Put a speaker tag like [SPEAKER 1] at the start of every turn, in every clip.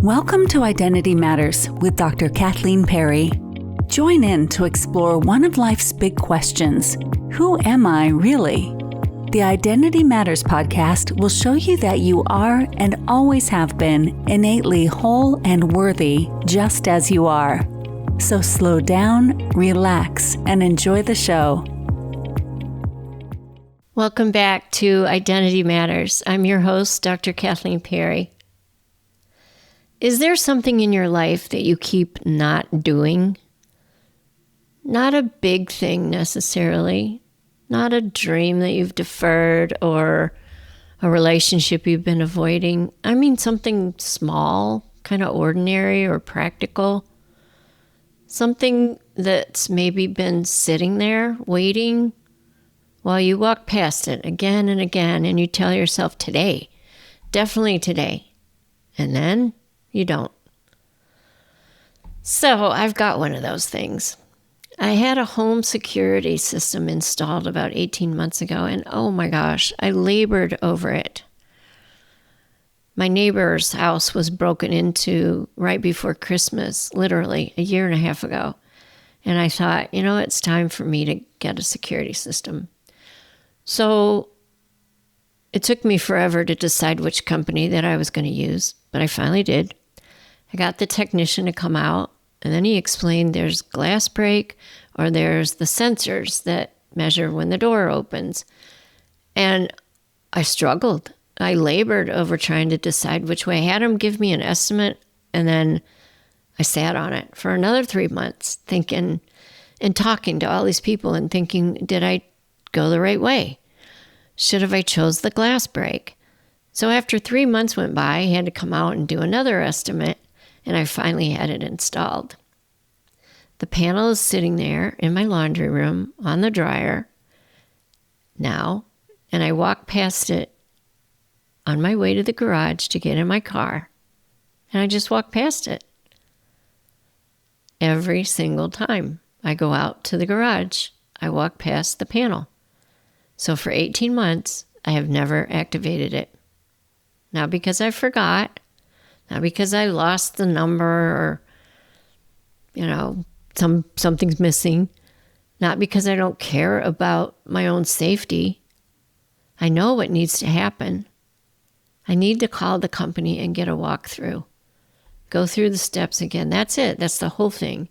[SPEAKER 1] Welcome to Identity Matters with Dr. Kathleen Perry. Join in to explore one of life's big questions. Who am I really? The Identity Matters podcast will show you that you are and always have been innately whole and worthy just as you are. So slow down, relax, and enjoy the show.
[SPEAKER 2] Welcome back to Identity Matters. I'm your host, Dr. Kathleen Perry. Is there something in your life that you keep not doing? Not a big thing necessarily, not a dream that you've deferred or a relationship you've been avoiding. I mean something small, kind of ordinary or practical. Something that's maybe been sitting there waiting while you walk past it again and again and you tell yourself today, definitely today. And then you don't. So I've got one of those things. I had a home security system installed about 18 months ago, and oh my gosh, I labored over it. My neighbor's house was broken into right before Christmas, literally a year and a half ago. And I thought, it's time for me to get a security system. So it took me forever to decide which company that I was going to use, but I finally did. I got the technician to come out, and then he explained there's glass break or there's the sensors that measure when the door opens. And I struggled. I labored over trying to decide which way. I had him give me an estimate, and then I sat on it for another 3 months thinking and talking to all these people and thinking, did I go the right way? Should have I chose the glass break? So after 3 months went by, he had to come out and do another estimate, and I finally had it installed. The panel is sitting there in my laundry room on the dryer now, and I walk past it on my way to the garage to get in my car, and I just walk past it. Every single time I go out to the garage, I walk past the panel. So for 18 months, I have never activated it. Not because I forgot, not because I lost the number or, something's missing. Not because I don't care about my own safety. I know what needs to happen. I need to call the company and get a walkthrough. Go through the steps again. That's it. That's the whole thing.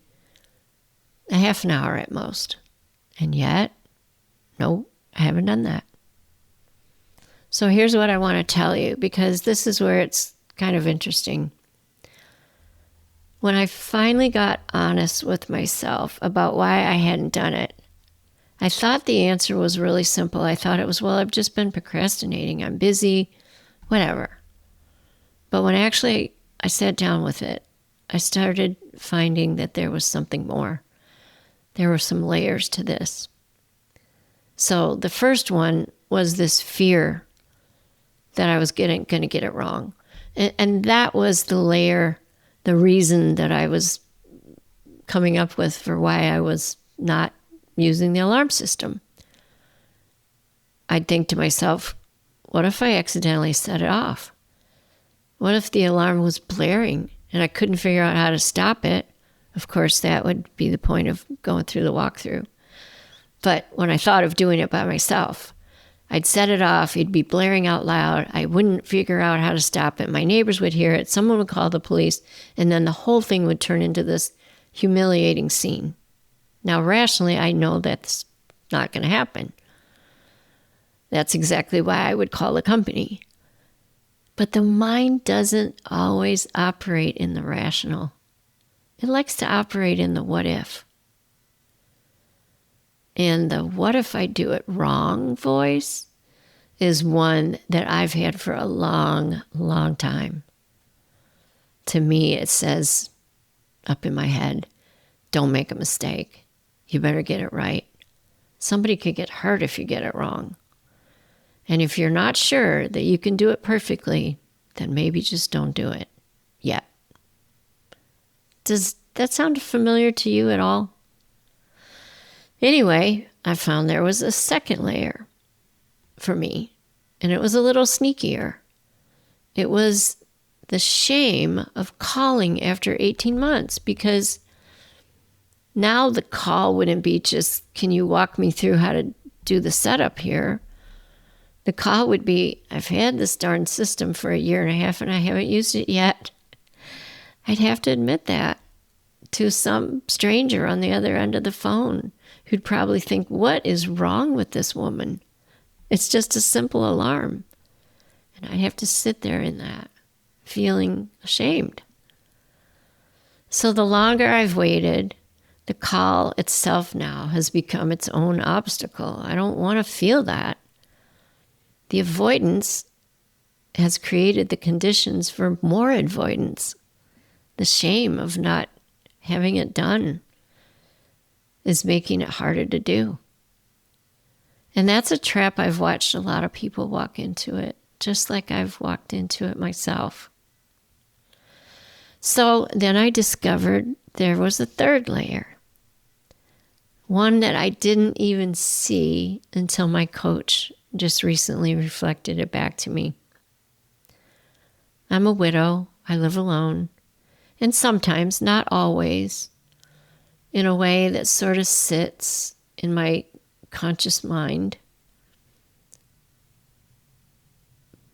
[SPEAKER 2] A half an hour at most. And yet, no, I haven't done that. So here's what I want to tell you, because this is where it's kind of interesting. When I finally got honest with myself about why I hadn't done it, I thought the answer was really simple. I thought it was, I've just been procrastinating. I'm busy, whatever. But when I sat down with it, I started finding that there was something more. There were some layers to this. So the first one was this fear that I was going to get it wrong. And that was the layer, the reason that I was coming up with for why I was not using the alarm system. I'd think to myself, what if I accidentally set it off? What if the alarm was blaring and I couldn't figure out how to stop it? Of course, that would be the point of going through the walkthrough. But when I thought of doing it by myself, I'd set it off, it'd be blaring out loud, I wouldn't figure out how to stop it, my neighbors would hear it, someone would call the police, and then the whole thing would turn into this humiliating scene. Now, rationally, I know that's not going to happen. That's exactly why I would call the company. But the mind doesn't always operate in the rational. It likes to operate in the what if. And the what if I do it wrong voice is one that I've had for a long, long time. To me, it says up in my head, don't make a mistake. You better get it right. Somebody could get hurt if you get it wrong. And if you're not sure that you can do it perfectly, then maybe just don't do it yet. Does that sound familiar to you at all? Anyway, I found there was a second layer for me, and it was a little sneakier. It was the shame of calling after 18 months, because now the call wouldn't be just, can you walk me through how to do the setup here? The call would be, I've had this darn system for a year and a half and I haven't used it yet. I'd have to admit that to some stranger on the other end of the phone who'd probably think, what is wrong with this woman? It's just a simple alarm. And I'd have to sit there in that, feeling ashamed. So the longer I've waited, the call itself now has become its own obstacle. I don't want to feel that. The avoidance has created the conditions for more avoidance. The shame of not having it done is making it harder to do. And that's a trap I've watched a lot of people walk into it, just like I've walked into it myself. So then I discovered there was a third layer. One that I didn't even see until my coach just recently reflected it back to me. I'm a widow. I live alone. And sometimes, not always, in a way that sort of sits in my conscious mind.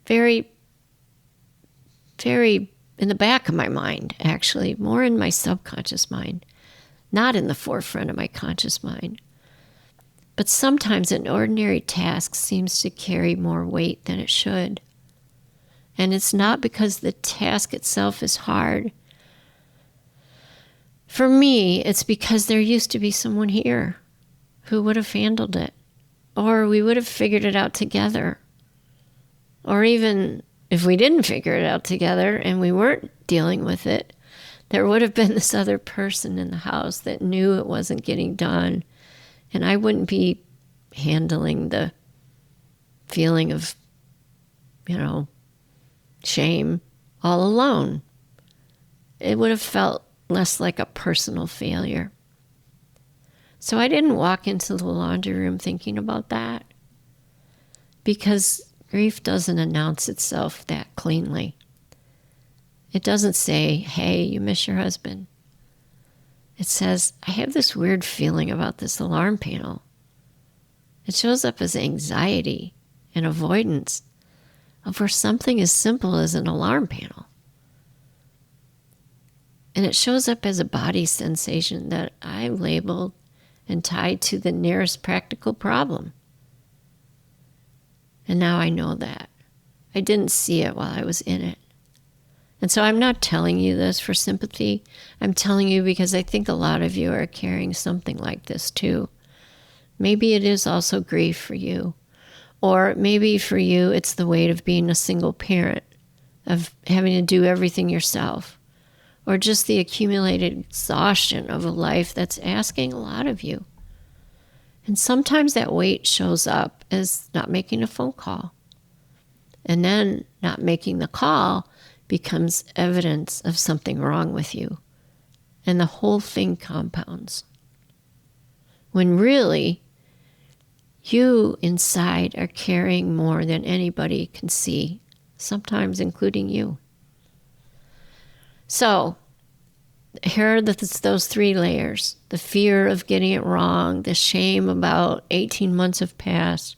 [SPEAKER 2] Very, very in the back of my mind, actually, more in my subconscious mind, not in the forefront of my conscious mind. But sometimes an ordinary task seems to carry more weight than it should. And it's not because the task itself is hard. For me, it's because there used to be someone here who would have handled it, or we would have figured it out together. Or even if we didn't figure it out together and we weren't dealing with it, there would have been this other person in the house that knew it wasn't getting done. And I wouldn't be handling the feeling of, shame all alone. It would have felt less like a personal failure. So I didn't walk into the laundry room thinking about that, because grief doesn't announce itself that cleanly. It doesn't say, hey, you miss your husband. It says, I have this weird feeling about this alarm panel. It shows up as anxiety and avoidance over something as simple as an alarm panel. And it shows up as a body sensation that I labeled and tied to the nearest practical problem. And now I know that. I didn't see it while I was in it. And so I'm not telling you this for sympathy. I'm telling you because I think a lot of you are carrying something like this too. Maybe it is also grief for you. Or maybe for you it's the weight of being a single parent, of having to do everything yourself. Or just the accumulated exhaustion of a life that's asking a lot of you. And sometimes that weight shows up as not making a phone call. And then not making the call becomes evidence of something wrong with you. And the whole thing compounds. When really, you inside are carrying more than anybody can see, sometimes including you. So, here are those three layers. The fear of getting it wrong, the shame about 18 months have passed,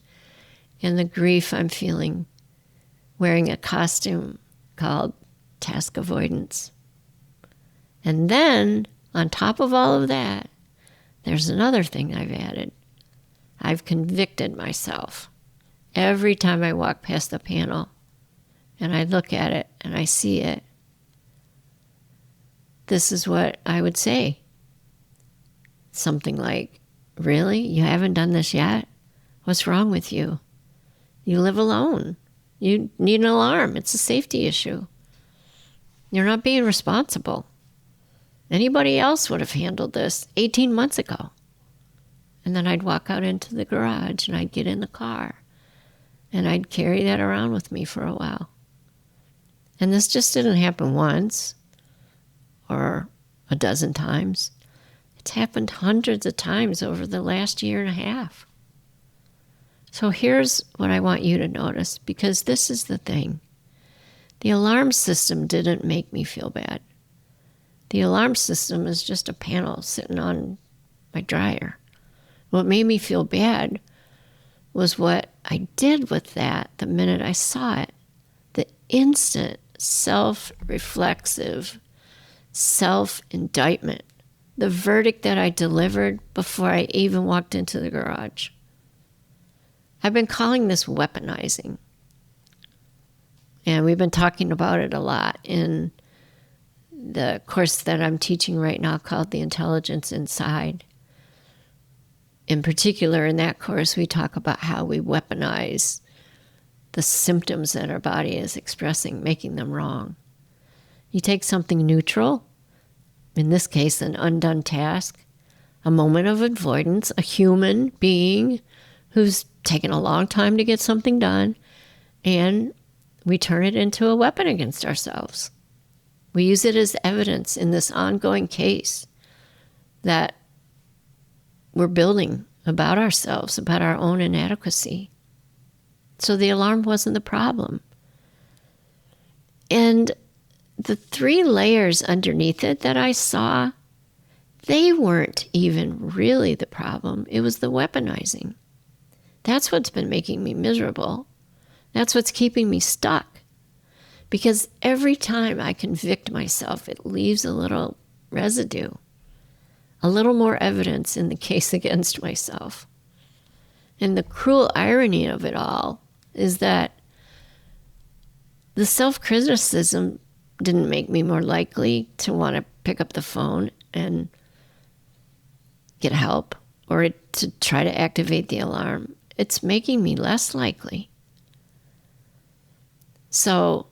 [SPEAKER 2] and the grief I'm feeling wearing a costume called task avoidance. And then, on top of all of that, there's another thing I've added. I've convicted myself. Every time I walk past the panel and I look at it and I see it, this is what I would say. Something like, really? You haven't done this yet? What's wrong with you? You live alone. You need an alarm. It's a safety issue. You're not being responsible. Anybody else would have handled this 18 months ago. And then I'd walk out into the garage and I'd get in the car and I'd carry that around with me for a while. And this just didn't happen once or a dozen times. It's happened hundreds of times over the last year and a half. So here's what I want you to notice, because this is the thing. The alarm system didn't make me feel bad. The alarm system is just a panel sitting on my dryer. What made me feel bad was what I did with that the minute I saw it. The instant self-reflexive, self-indictment. The verdict that I delivered before I even walked into the garage. I've been calling this weaponizing. And we've been talking about it a lot in the course that I'm teaching right now called The Intelligence Inside. In particular, in that course, we talk about how we weaponize the symptoms that our body is expressing, making them wrong. You take something neutral, in this case, an undone task, a moment of avoidance, a human being who's taken a long time to get something done, and we turn it into a weapon against ourselves. We use it as evidence in this ongoing case that we're building about ourselves, about our own inadequacy. So the alarm wasn't the problem. And the 3 layers underneath it that I saw, they weren't even really the problem. It was the weaponizing. That's what's been making me miserable. That's what's keeping me stuck. Because every time I convict myself, it leaves a little residue, a little more evidence in the case against myself. And the cruel irony of it all is that the self-criticism didn't make me more likely to want to pick up the phone and get help or to try to activate the alarm. It's making me less likely. So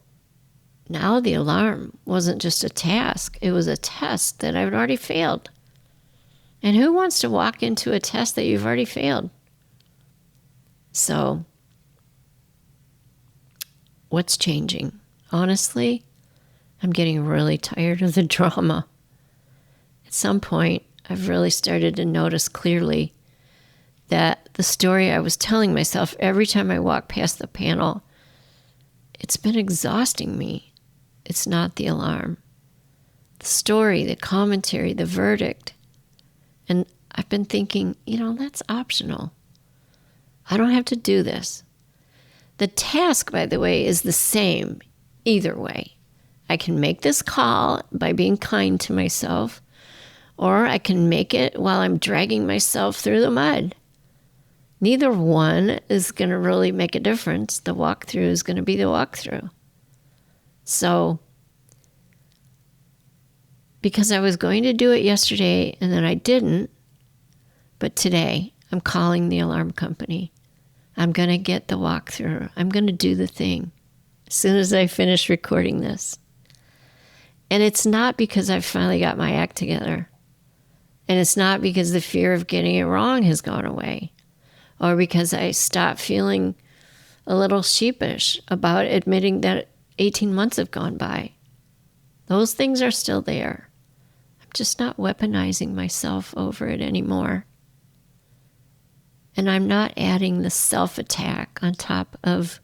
[SPEAKER 2] now the alarm wasn't just a task, it was a test that I'd already failed. And who wants to walk into a test that you've already failed? So, what's changing? Honestly, I'm getting really tired of the drama. At some point, I've really started to notice clearly that the story I was telling myself every time I walk past the panel, it's been exhausting me. It's not the alarm. The story, the commentary, the verdict. And I've been thinking, that's optional. I don't have to do this. The task, by the way, is the same either way. I can make this call by being kind to myself, or I can make it while I'm dragging myself through the mud. Neither one is going to really make a difference. The walkthrough is going to be the walkthrough. So, because I was going to do it yesterday and then I didn't, but today I'm calling the alarm company. I'm going to get the walkthrough. I'm going to do the thing as soon as I finish recording this. And it's not because I've finally got my act together. And it's not because the fear of getting it wrong has gone away. Or because I stopped feeling a little sheepish about admitting that 18 months have gone by. Those things are still there. I'm just not weaponizing myself over it anymore. And I'm not adding the self-attack on top of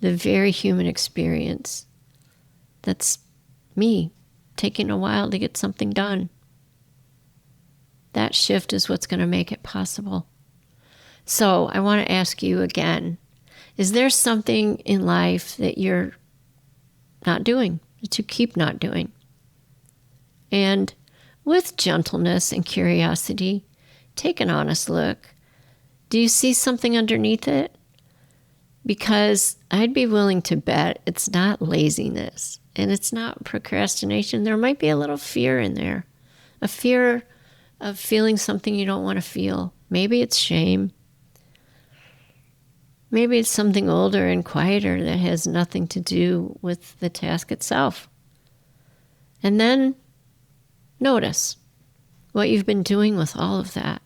[SPEAKER 2] the very human experience that's me taking a while to get something done. That shift is what's going to make it possible. So I want to ask you again, is there something in life that you're not doing, that you keep not doing? And with gentleness and curiosity, take an honest look. Do you see something underneath it? Because I'd be willing to bet it's not laziness and it's not procrastination. There might be a little fear in there, a fear of feeling something you don't want to feel. Maybe it's shame. Maybe it's something older and quieter that has nothing to do with the task itself. And then notice what you've been doing with all of that.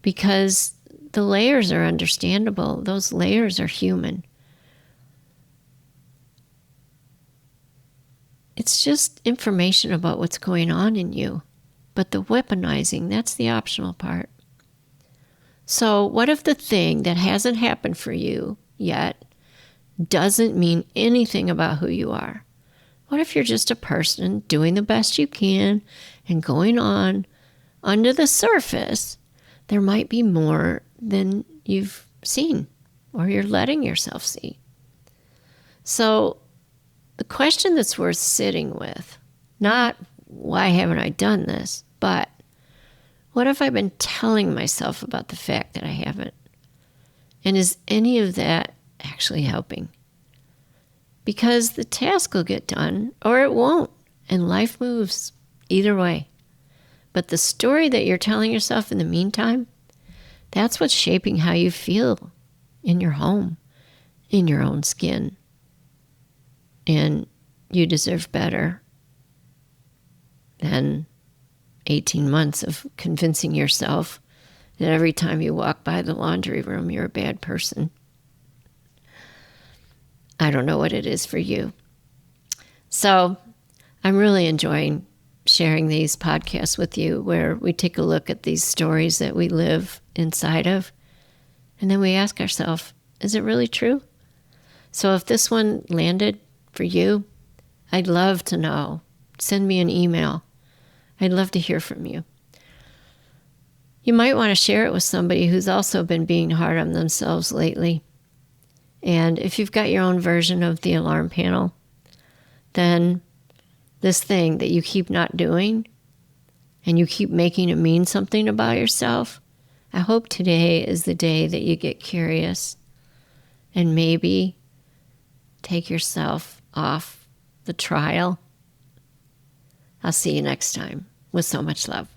[SPEAKER 2] Because the layers are understandable. Those layers are human. It's just information about what's going on in you. But the weaponizing, that's the optional part. So what if the thing that hasn't happened for you yet doesn't mean anything about who you are. What if you're just a person doing the best you can and going on under the surface? There might be more than you've seen or you're letting yourself see. So the question that's worth sitting with, not why haven't I done this, but what have I been telling myself about the fact that I haven't? And is any of that actually helping? Because the task will get done or it won't, and life moves either way. But the story that you're telling yourself in the meantime, that's what's shaping how you feel in your home, in your own skin. And you deserve better than 18 months of convincing yourself that every time you walk by the laundry room, you're a bad person. I don't know what it is for you. So I'm really enjoying sharing these podcasts with you where we take a look at these stories that we live inside of, and then we ask ourselves, is it really true? So if this one landed for you, I'd love to know. Send me an email. I'd love to hear from you. You might want to share it with somebody who's also been being hard on themselves lately. And if you've got your own version of the alarm panel, then this thing that you keep not doing and you keep making it mean something about yourself, I hope today is the day that you get curious and maybe take yourself off the trial. I'll see you next time with so much love.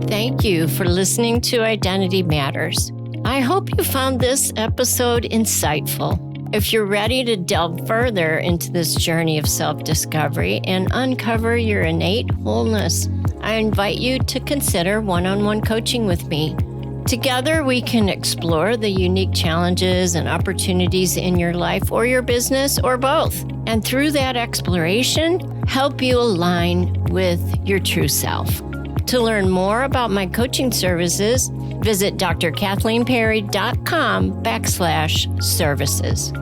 [SPEAKER 2] Thank you for listening to Identity Matters. I hope you found this episode insightful. If you're ready to delve further into this journey of self-discovery and uncover your innate wholeness, I invite you to consider one-on-one coaching with me. Together, we can explore the unique challenges and opportunities in your life or your business or both. And through that exploration, help you align with your true self. To learn more about my coaching services, visit drkathleenperry.com/services.